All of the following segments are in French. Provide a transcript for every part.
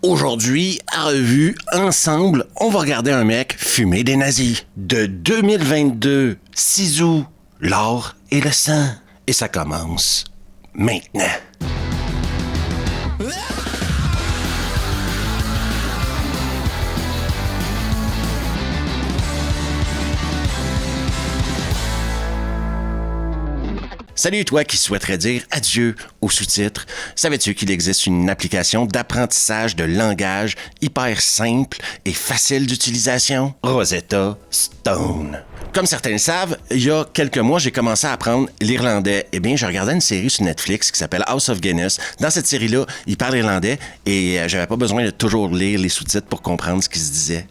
Aujourd'hui, à Revue, ensemble, on va regarder un mec fumer des nazis. De 2022, Sisu, l'or et le sang. Et ça commence maintenant. Salut toi qui souhaiterais dire adieu aux sous-titres. Savais-tu qu'il existe une application d'apprentissage de langage hyper simple et facile d'utilisation? Rosetta Stone. Comme certains le savent, il y a quelques mois, j'ai commencé à apprendre l'irlandais. Eh bien, je regardais une série sur Netflix qui s'appelle House of Guinness. Dans cette série-là, ils parlent irlandais et j'avais pas besoin de toujours lire les sous-titres pour comprendre ce qui se disait.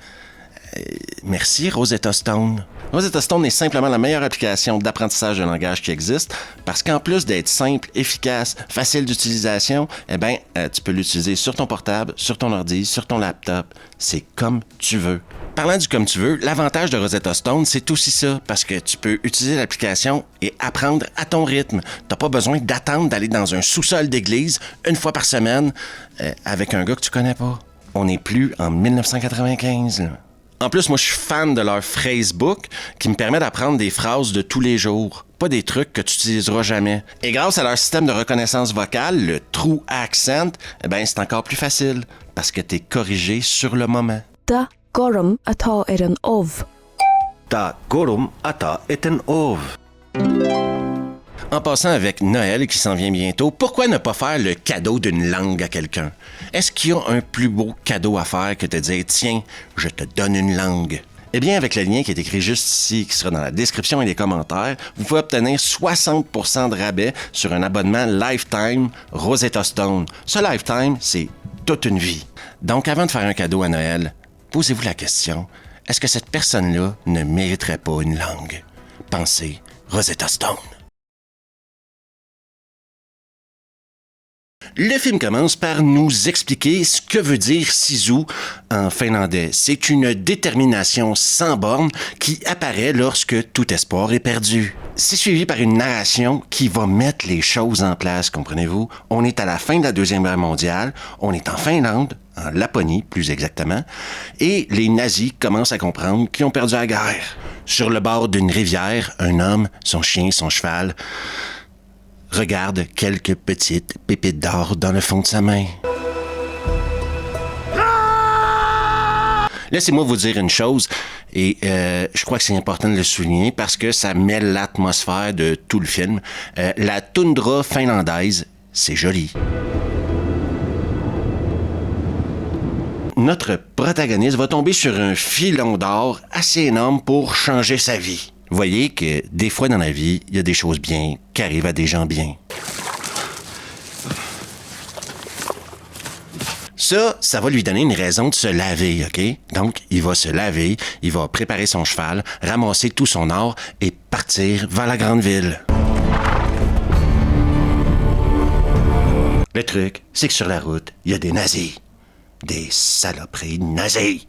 Merci, Rosetta Stone. Rosetta Stone est simplement la meilleure application d'apprentissage de langage qui existe parce qu'en plus d'être simple, efficace, facile d'utilisation, tu peux l'utiliser sur ton portable, sur ton ordi, sur ton laptop. C'est comme tu veux. Parlant du comme tu veux, l'avantage de Rosetta Stone, c'est aussi ça, parce que tu peux utiliser l'application et apprendre à ton rythme. T'as pas besoin d'attendre d'aller dans un sous-sol d'église une fois par semaine avec un gars que tu connais pas. On n'est plus en 1995, là. En plus, moi, je suis fan de leur phrasebook qui me permet d'apprendre des phrases de tous les jours, pas des trucs que tu n'utiliseras jamais. Et grâce à leur système de reconnaissance vocale, le True Accent, c'est encore plus facile parce que t'es corrigé sur le moment. Ta gorum ata er an ov. Ta gorum ata est un ov. En passant avec Noël qui s'en vient bientôt, pourquoi ne pas faire le cadeau d'une langue à quelqu'un? Est-ce qu'il y a un plus beau cadeau à faire que de dire « Tiens, je te donne une langue ». Eh bien, avec le lien qui est écrit juste ici, qui sera dans la description et les commentaires, vous pouvez obtenir 60% de rabais sur un abonnement Lifetime Rosetta Stone. Ce Lifetime, c'est toute une vie. Donc, avant de faire un cadeau à Noël, posez-vous la question, est-ce que cette personne-là ne mériterait pas une langue? Pensez Rosetta Stone. Le film commence par nous expliquer ce que veut dire Sisu en finlandais. C'est une détermination sans borne qui apparaît lorsque tout espoir est perdu. C'est suivi par une narration qui va mettre les choses en place, comprenez-vous? On est à la fin de la Deuxième Guerre mondiale, on est en Finlande, en Laponie plus exactement, et les nazis commencent à comprendre qu'ils ont perdu la guerre. Sur le bord d'une rivière, un homme, son chien, son cheval regarde quelques petites pépites d'or dans le fond de sa main. Laissez-moi vous dire une chose, et je crois que c'est important de le souligner parce que ça met l'atmosphère de tout le film. La toundra finlandaise, c'est joli. Notre protagoniste va tomber sur un filon d'or assez énorme pour changer sa vie. Voyez que des fois dans la vie, il y a des choses bien qui arrivent à des gens bien. Ça va lui donner une raison de se laver, OK? Donc, il va se laver, il va préparer son cheval, ramasser tout son or et partir vers la grande ville. Le truc, c'est que sur la route, il y a des nazis. Des saloperies nazis.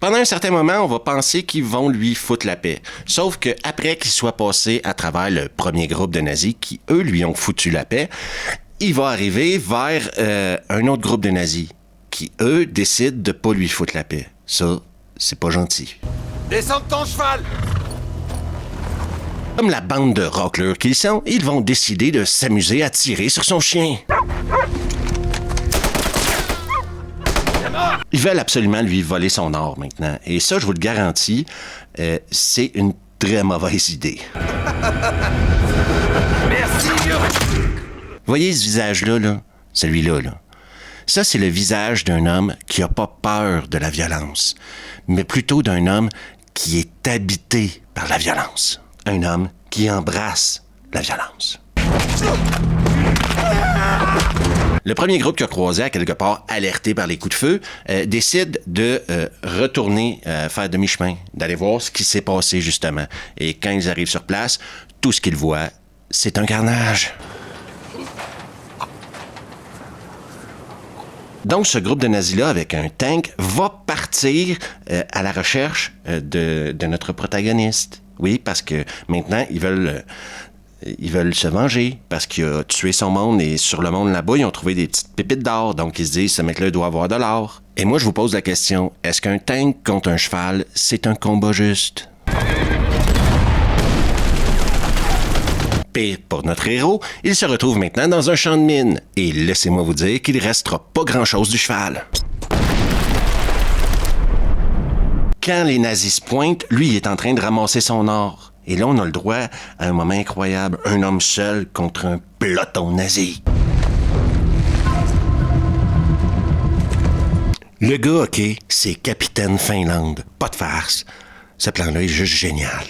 Pendant un certain moment, on va penser qu'ils vont lui foutre la paix. Sauf qu'après qu'il soit passé à travers le premier groupe de nazis qui, eux, lui ont foutu la paix, il va arriver vers un autre groupe de nazis qui, eux, décident de pas lui foutre la paix. Ça, c'est pas gentil. Descends de ton cheval! Comme la bande de rockleurs qu'ils sont, ils vont décider de s'amuser à tirer sur son chien. Ils veulent absolument lui voler son or maintenant. Et ça, je vous le garantis, c'est une très mauvaise idée. Merci! Voyez ce visage-là, là? Celui-là, là. Ça, c'est le visage d'un homme qui n'a pas peur de la violence, mais plutôt d'un homme qui est habité par la violence. Un homme qui embrasse la violence. Le premier groupe qui a croisé à quelque part, alerté par les coups de feu, décide de retourner faire demi-chemin, d'aller voir ce qui s'est passé justement. Et quand ils arrivent sur place, tout ce qu'ils voient, c'est un carnage. Donc, ce groupe de nazis-là, avec un tank, va partir à la recherche de notre protagoniste. Oui, parce que maintenant, ils veulent ils veulent se venger parce qu'il a tué son monde et sur le monde là-bas, ils ont trouvé des petites pépites d'or. Donc, ils se disent, ce mec-là doit avoir de l'or. Et moi, je vous pose la question, est-ce qu'un tank contre un cheval, c'est un combat juste? Pire pour notre héros, il se retrouve maintenant dans un champ de mine. Et laissez-moi vous dire qu'il ne restera pas grand-chose du cheval. Quand les nazis se pointent, lui, il est en train de ramasser son or. Et là, on a le droit à un moment incroyable. Un homme seul contre un peloton nazi. Le gars, OK, c'est Capitaine Finlande. Pas de farce. Ce plan-là est juste génial.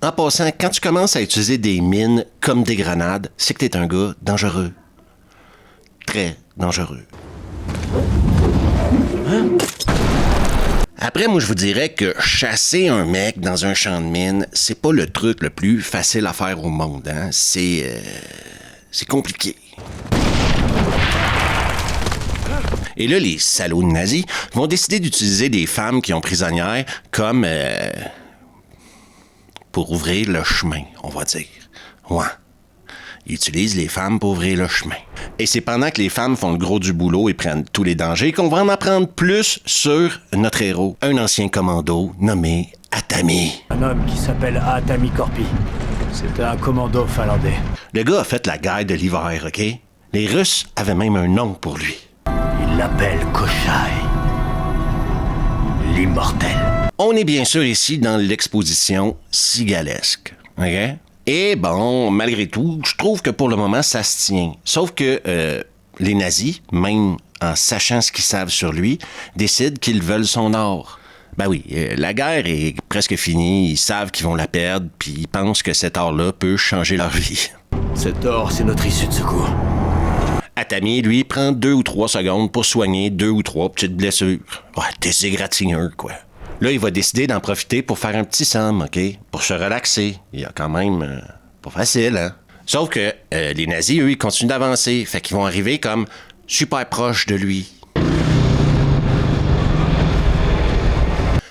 En passant, quand tu commences à utiliser des mines comme des grenades, c'est que t'es un gars dangereux. Très dangereux. Après, moi, je vous dirais que chasser un mec dans un champ de mine, c'est pas le truc le plus facile à faire au monde, hein? C'est compliqué. Et là, les salauds de nazis vont décider d'utiliser des femmes qui ont prisonnières comme pour ouvrir le chemin, on va dire. Ouais. Ils utilisent les femmes pour ouvrir le chemin. Et c'est pendant que les femmes font le gros du boulot et prennent tous les dangers qu'on va en apprendre plus sur notre héros, un ancien commando nommé Atami. Un homme qui s'appelle Atami Korpi. C'était un commando finlandais. Le gars a fait la guerre de l'hiver, OK? Les Russes avaient même un nom pour lui. Il l'appelle Koshai. L'immortel. On est bien sûr ici dans l'exposition sigalesque, OK? Et bon, malgré tout, je trouve que pour le moment, ça se tient. Sauf que les nazis, même en sachant ce qu'ils savent sur lui, décident qu'ils veulent son or. Ben oui, la guerre est presque finie, ils savent qu'ils vont la perdre, puis ils pensent que cet or-là peut changer leur vie. Cet or, c'est notre issue de secours. Atami, lui, prend 2 ou 3 secondes pour soigner 2 ou 3 petites blessures. Ouais, des égratignures, quoi. Là, il va décider d'en profiter pour faire un petit somme, OK? Pour se relaxer. Il y a quand même pas facile, hein? Sauf que les nazis, eux, ils continuent d'avancer. Fait qu'ils vont arriver comme super proches de lui.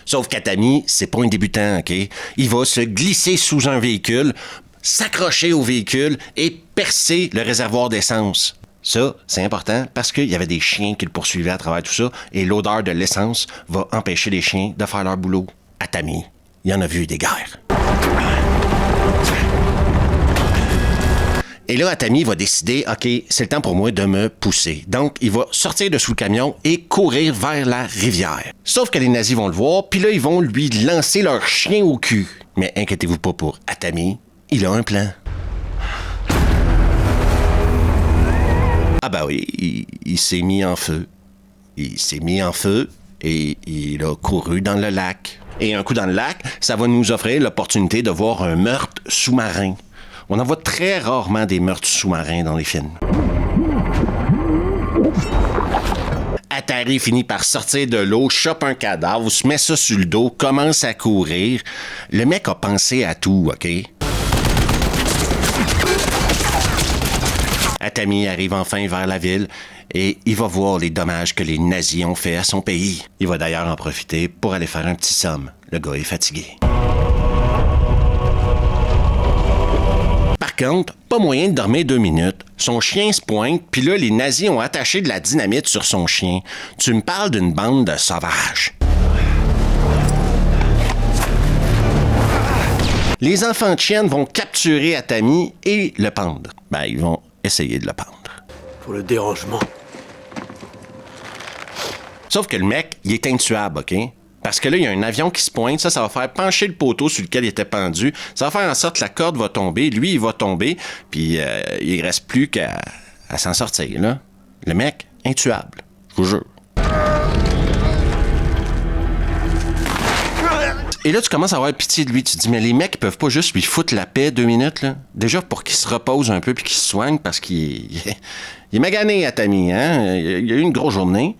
Sauf qu'Atami, c'est pas un débutant, OK? Il va se glisser sous un véhicule, s'accrocher au véhicule et percer le réservoir d'essence. Ça, c'est important parce qu'il y avait des chiens qui le poursuivaient à travers tout ça et l'odeur de l'essence va empêcher les chiens de faire leur boulot. Atami, il y en a vu des guerres. Et là, Atami va décider, OK, c'est le temps pour moi de me pousser. Donc, il va sortir de sous le camion et courir vers la rivière. Sauf que les nazis vont le voir, puis là, ils vont lui lancer leur chien au cul. Mais inquiétez-vous pas pour Atami, il a un plan. Ah ben oui, il s'est mis en feu. Il s'est mis en feu et il a couru dans le lac. Et un coup dans le lac, ça va nous offrir l'opportunité de voir un meurtre sous-marin. On en voit très rarement des meurtres sous-marins dans les films. Atari finit par sortir de l'eau, chope un cadavre, se met ça sur le dos, commence à courir. Le mec a pensé à tout, OK? Atami arrive enfin vers la ville et il va voir les dommages que les nazis ont fait à son pays. Il va d'ailleurs en profiter pour aller faire un petit somme. Le gars est fatigué. Par contre, pas moyen de dormir 2 minutes. Son chien se pointe, puis là, les nazis ont attaché de la dynamite sur son chien. Tu me parles d'une bande de sauvages. Les enfants de chienne vont capturer Atami et le pendre. Ben, ils vont essayer de le pendre. Pour le dérangement. Sauf que le mec, il est intuable, OK? Parce que là, il y a un avion qui se pointe, ça va faire pencher le poteau sur lequel il était pendu. Ça va faire en sorte que la corde va tomber, lui, il va tomber, puis il reste plus qu'à s'en sortir, là. Le mec, intuable, je vous jure. Et là, tu commences à avoir pitié de lui. Tu te dis, mais les mecs, ils peuvent pas juste lui foutre la paix 2 minutes, là? Déjà pour qu'il se repose un peu puis qu'il se soigne, parce qu'il est magané, Atami, hein? Il a eu une grosse journée.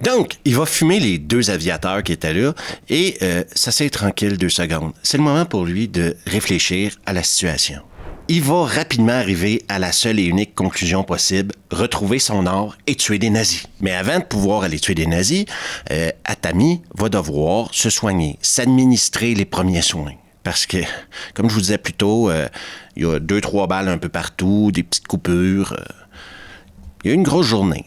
Donc, il va fumer les 2 aviateurs qui étaient là et s'asseoir tranquille 2 secondes. C'est le moment pour lui de réfléchir à la situation. il va rapidement arriver à la seule et unique conclusion possible, retrouver son or et tuer des nazis. Mais avant de pouvoir aller tuer des nazis, Atami va devoir se soigner, s'administrer les premiers soins. Parce que, comme je vous disais plus tôt, il y a 2-3 balles un peu partout, des petites coupures. Il y a une grosse journée.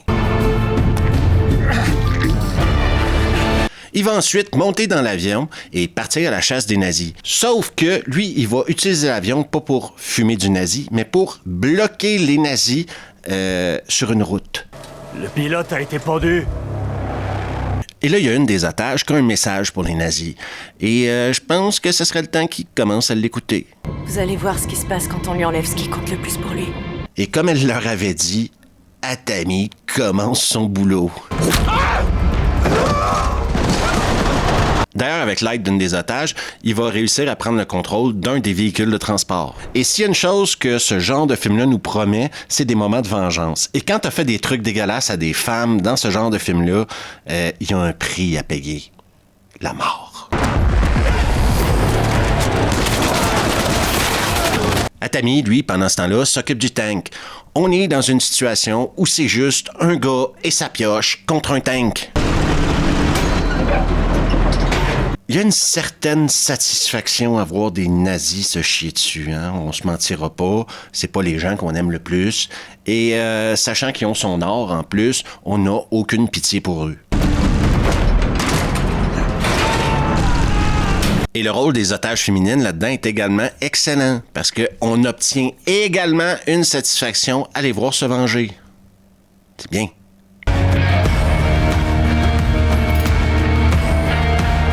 Il va ensuite monter dans l'avion et partir à la chasse des nazis. Sauf que lui, il va utiliser l'avion pas pour fumer du nazi, mais pour bloquer les nazis sur une route. Le pilote a été pendu. Et là, il y a une des otages qui a un message pour les nazis. Et je pense que ce serait le temps qu'il commence à l'écouter. Vous allez voir ce qui se passe quand on lui enlève ce qui compte le plus pour lui. Et comme elle leur avait dit, Atami commence son boulot. D'ailleurs, avec l'aide d'une des otages, il va réussir à prendre le contrôle d'un des véhicules de transport. Et s'il y a une chose que ce genre de film-là nous promet, c'est des moments de vengeance. Et quand t'as fait des trucs dégueulasses à des femmes dans ce genre de film-là, il y a un prix à payer. La mort. Atami, lui, pendant ce temps-là, s'occupe du tank. On est dans une situation où c'est juste un gars et sa pioche contre un tank. Il y a une certaine satisfaction à voir des nazis se chier dessus, hein? On se mentira pas, c'est pas les gens qu'on aime le plus. Et sachant qu'ils ont son or en plus, on n'a aucune pitié pour eux. Et le rôle des otages féminines là-dedans est également excellent, parce qu'on obtient également une satisfaction à les voir se venger. C'est bien.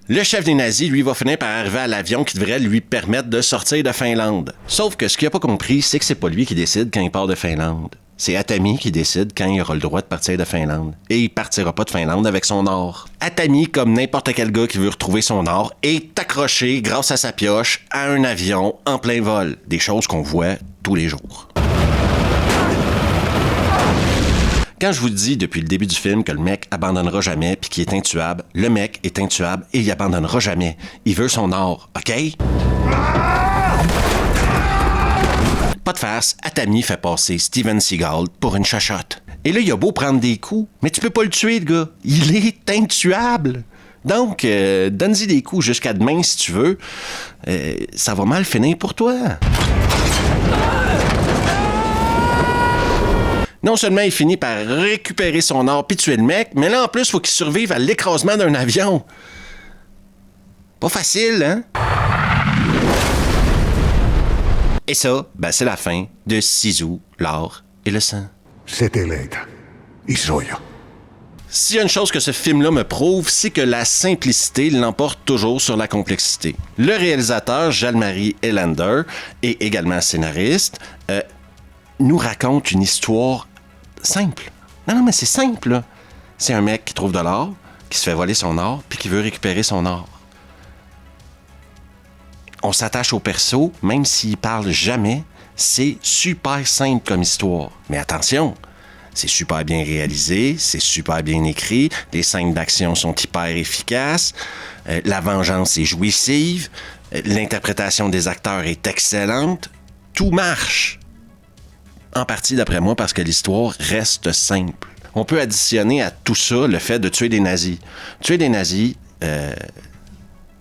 Le chef des nazis, lui, va finir par arriver à l'avion qui devrait lui permettre de sortir de Finlande. Sauf que ce qu'il n'a pas compris, c'est que c'est pas lui qui décide quand il part de Finlande. C'est Atami qui décide quand il aura le droit de partir de Finlande. Et il partira pas de Finlande avec son or. Atami, comme n'importe quel gars qui veut retrouver son or, est accroché grâce à sa pioche à un avion en plein vol. Des choses qu'on voit tous les jours. Quand je vous dis depuis le début du film que le mec abandonnera jamais puis qu'il est intuable, le mec est intuable et il abandonnera jamais. Il veut son or, OK? Pas de farce, Atami fait passer Steven Seagal pour une chachotte. Et là, il a beau prendre des coups, mais tu peux pas le tuer, le gars. Il est intuable. Donc, donne-y des coups jusqu'à demain si tu veux. Ça va mal finir pour toi. Non seulement il finit par récupérer son or puis tuer le mec, mais là en plus, il faut qu'il survive à l'écrasement d'un avion. Pas facile, hein? Et ça, ben c'est la fin de Sisu, l'or et le sang. C'était Leita. Isoyo. S'il y a une chose que ce film-là me prouve, c'est que la simplicité l'emporte toujours sur la complexité. Le réalisateur, Jalmari Elander, et également scénariste, nous raconte une histoire simple. Non, mais c'est simple, là. C'est un mec qui trouve de l'or, qui se fait voler son or, puis qui veut récupérer son or. On s'attache au perso, même s'il parle jamais. C'est super simple comme histoire. Mais attention, c'est super bien réalisé, c'est super bien écrit, les scènes d'action sont hyper efficaces, la vengeance est jouissive, l'interprétation des acteurs est excellente, tout marche. En partie, d'après moi, parce que l'histoire reste simple. On peut additionner à tout ça le fait de tuer des nazis. Tuer des nazis,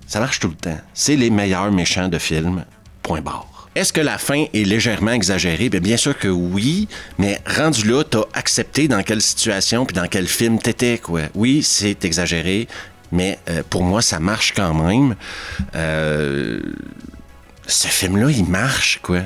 ça marche tout le temps. C'est les meilleurs méchants de films, point barre. Est-ce que la fin est légèrement exagérée? Bien sûr que oui, mais rendu là, t'as accepté dans quelle situation puis dans quel film t'étais, quoi. Oui, c'est exagéré, mais pour moi, ça marche quand même. Ce film-là, il marche, quoi.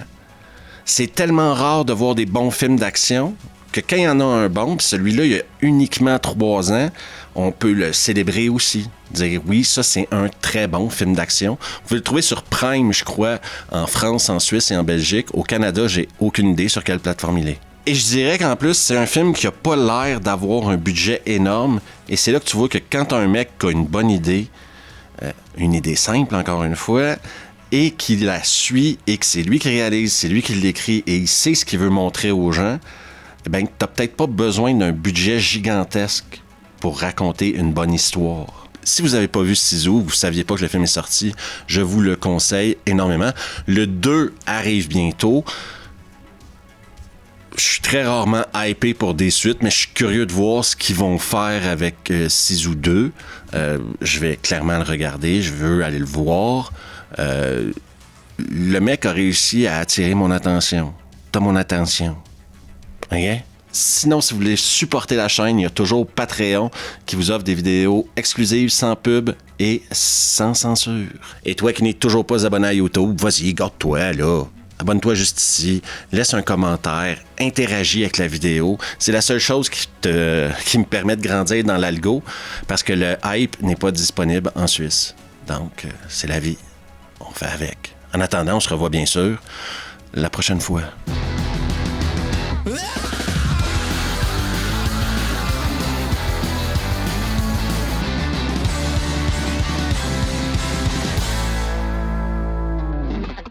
C'est tellement rare de voir des bons films d'action que quand il y en a un bon, puis celui-là, il y a uniquement 3 ans, on peut le célébrer aussi. Dire oui, ça, c'est un très bon film d'action. Vous pouvez le trouver sur Prime, je crois, en France, en Suisse et en Belgique. Au Canada, j'ai aucune idée sur quelle plateforme il est. Et je dirais qu'en plus, c'est un film qui a pas l'air d'avoir un budget énorme. Et c'est là que tu vois que quand t'as un mec qui a une bonne idée, une idée simple, encore une fois, et qui la suit, et que c'est lui qui réalise, c'est lui qui l'écrit, et il sait ce qu'il veut montrer aux gens, t'as peut-être pas besoin d'un budget gigantesque pour raconter une bonne histoire. si vous n'avez pas vu Sisu, vous ne saviez pas que le film est sorti, je vous le conseille énormément. Le 2 arrive bientôt. Je suis très rarement hypé pour des suites, mais je suis curieux de voir ce qu'ils vont faire avec Sisu 2. Je vais clairement le regarder, je veux aller le voir. Le mec a réussi à attirer mon attention. T'as mon attention. OK? Sinon, si vous voulez supporter la chaîne, il y a toujours Patreon qui vous offre des vidéos exclusives, sans pub et sans censure. Et toi qui n'es toujours pas abonné à YouTube, vas-y, garde-toi, là. Abonne-toi juste ici, laisse un commentaire, interagis avec la vidéo. C'est la seule chose qui me permet de grandir dans l'algo parce que le hype n'est pas disponible en Suisse. Donc, c'est la vie. On fait avec. En attendant, on se revoit bien sûr la prochaine fois.